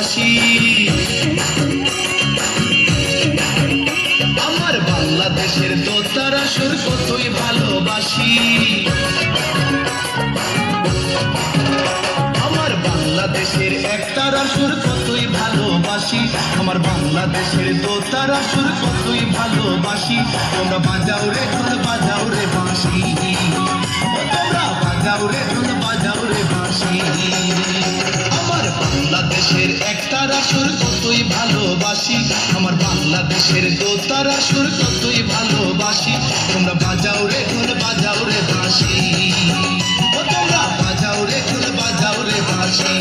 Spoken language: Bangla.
ভালোবাসি। আমার বাংলাদেশের দোতারা সুর কতই ভালোবাসি। আমার বাংলাদেশের একতারা সুর কতই ভালোবাসি। আমার বাংলাদেশের দোতারা সুর কতই ভালোবাসি। তোমরা বাজাও রে ঢোল বাজাও রে বাঁশি, তোমরা বাজাও রে ঢোল বাজাও রে বাঁশি। আমার বাংলাদেশের একতারা সুর কতই ভালোবাসি। আমার বাংলাদেশের দোতারা সুর কতই ভালোবাসি। তোমরা বাজাও রে ঢোল বাজাও রে বাঁশি, তোমরা বাজাও রে ঢোল বাজাও রে বাঁশি।